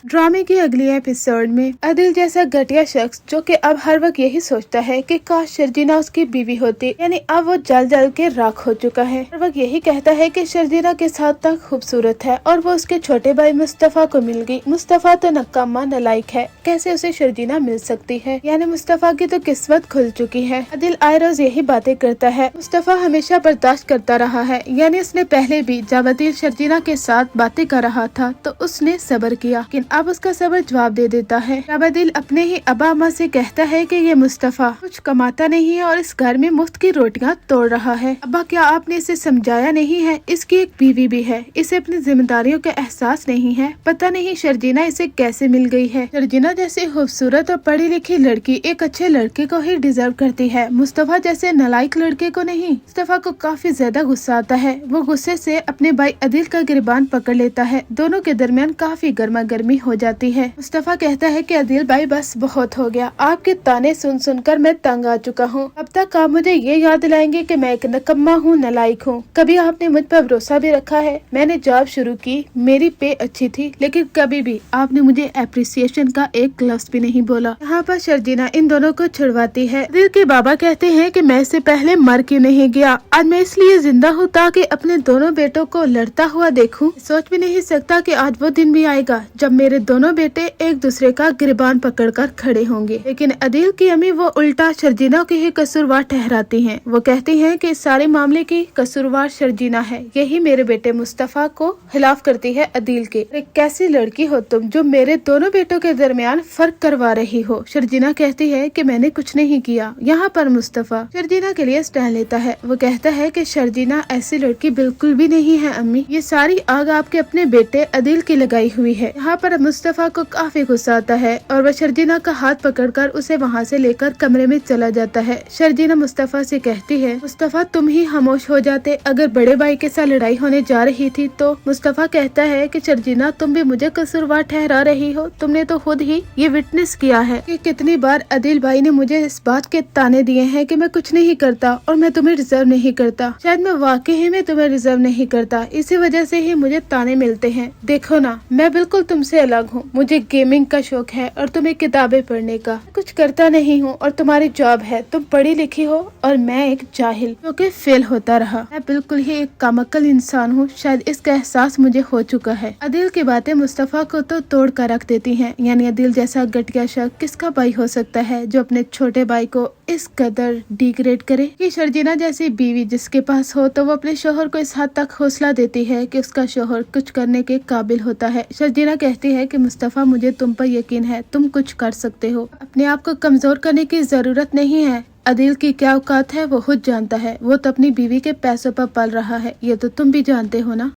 ड्रामे की अगली एपिसोड में अदिल जैसा घटिया शख्स जो कि अब हर वक्त यही सोचता है कि काश शर्जीना उसकी बीवी होती, यानी अब वो जल जल के राख हो चुका है। हर वक्त यही कहता है कि शर्जीना के साथ तक खूबसूरत है और वो उसके छोटे भाई मुस्तफा को मिल गई। मुस्तफा तो नक्कामा नालायक है, कैसे उसे शर्जीना मिल सकती है, यानी मुस्तफा की तो किस्मत खुल चुकी है। अदिल आए रोज यही बातें करता है। मुस्तफा हमेशा बर्दाश्त करता रहा है, यानी उसने पहले भी जब अदिल शर्जीना के साथ बातें कर रहा था तो उसने सब्र किया, लेकिन अब उसका सब्र जवाब दे देता है। जब अदिल अपने ही अबा अम्मा से कहता है कि ये मुस्तफा कुछ कमाता नहीं है और इस घर में मुफ्त की रोटियां तोड़ रहा है। अब्बा, क्या आपने इसे समझाया नहीं है? इसकी एक बीवी भी है, इसे अपनी जिम्मेदारियों का एहसास नहीं है। पता नहीं शर्जीना इसे कैसे मिल गई है। शर्जीना जैसी खूबसूरत और पढ़ी लिखी लड़की एक अच्छे लड़के को ही डिजर्व करती है, मुस्तफा जैसे नालायक लड़के को नहीं। मुस्तफा को काफी ज्यादा गुस्सा आता है। वो गुस्से से अपने भाई अदिल का गिरबान पकड़ लेता है। दोनों के दरमियान काफी गर्मा गर्मी हो जाती है। मुस्तफा कहता है कि अदिल भाई बस बहुत हो गया, आपके ताने सुन सुनकर मैं तंग आ चुका हूँ। अब तक आप मुझे ये याद दिलाएंगे कि मैं एक नकम्मा हूँ, नालायक हूँ। कभी आपने मुझ पर भरोसा भी रखा है। मैंने जॉब शुरू की, मेरी पे अच्छी थी, लेकिन कभी भी आपने मुझे एप्रिसिएशन का एक लफ्ज भी नहीं बोला। यहाँ पर शर्जीना इन दोनों को छुड़वाती है। अदिल के बाबा कहते हैं कि मैं इससे पहले मर क्यों नहीं गया। आज मैं इसलिए जिंदा हूँ ताकि अपने दोनों बेटों को लड़ता हुआ देखूं। सोच भी नहीं सकता कि आज वो दिन भी आएगा जब मेरे दोनों बेटे एक दूसरे का गिरबान पकड़कर खड़े होंगे। लेकिन अदिल की अम्मी वो उल्टा शर्जीना की ही कसूरवार ठहराती हैं। वो कहती हैं कि इस सारे मामले की कसूरवार शर्जीना है, यही मेरे बेटे मुस्तफा को खिलाफ करती है अदिल के। एक कैसी लड़की हो तुम जो मेरे दोनों बेटों के दरमियान फर्क करवा रही हो। शर्जीना कहती है कि मैंने कुछ नहीं किया। यहाँ पर मुस्तफा शर्जीना के लिए स्टैंड लेता है। वो कहता है कि शर्जीना ऐसी लड़की बिल्कुल भी नहीं है अम्मी, ये सारी आग आपके अपने बेटे अदिल की लगाई हुई है। यहाँ पर मुस्तफा को काफी गुस्सा आता है और वह शर्जीना का हाथ पकड़कर उसे वहाँ से लेकर कमरे में चला जाता है। शर्जीना मुस्तफा से कहती है, मुस्तफा तुम ही खामोश हो जाते अगर बड़े भाई के साथ लड़ाई होने जा रही थी तो। मुस्तफा कहता है कि शर्जीना तुम भी मुझे कसूरवार ठहरा रही हो, तुमने तो खुद ही ये विटनेस किया है कि कितनी बार अदिल भाई ने मुझे इस बात के ताने दिए हैं कि मैं कुछ नहीं करता और मैं तुम्हें रिजर्व नहीं करता। शायद मैं वाकई में तुम्हें रिजर्व नहीं करता, इसी वजह से ही मुझे ताने मिलते हैं। देखो ना, मैं बिल्कुल तुमसे अलग हूँ। मुझे गेमिंग का शौक है और तुम्हें किताबें पढ़ने का। कुछ करता नहीं हूँ और तुम्हारी जॉब है, तुम पढ़ी लिखी हो और मैं एक जाहिल जो कि फेल होता रहा। मैं बिल्कुल ही एक कामक्कल इंसान हूँ, शायद इसका एहसास मुझे हो चुका है। अदिल की बातें मुस्तफा को तो तोड़ कर रख देती हैं। यानी अदिल जैसा घटिया शख्स किसका भाई हो सकता है जो अपने छोटे भाई को इस कदर डिग्रेड करे। कि शर्जीना जैसी बीवी जिसके पास हो तो वो अपने शोहर को इस हद तक हौसला देती है कि उसका शोहर कुछ करने के काबिल होता है। शर्जीना कहती है कि मुस्तफा मुझे तुम पर यकीन है, तुम कुछ कर सकते हो, अपने आप को कमजोर करने की जरूरत नहीं है। अदिल की क्या औकात है वो खुद जानता है, वो तो अपनी बीवी के पैसों पर पल रहा है, ये तो तुम भी जानते हो ना।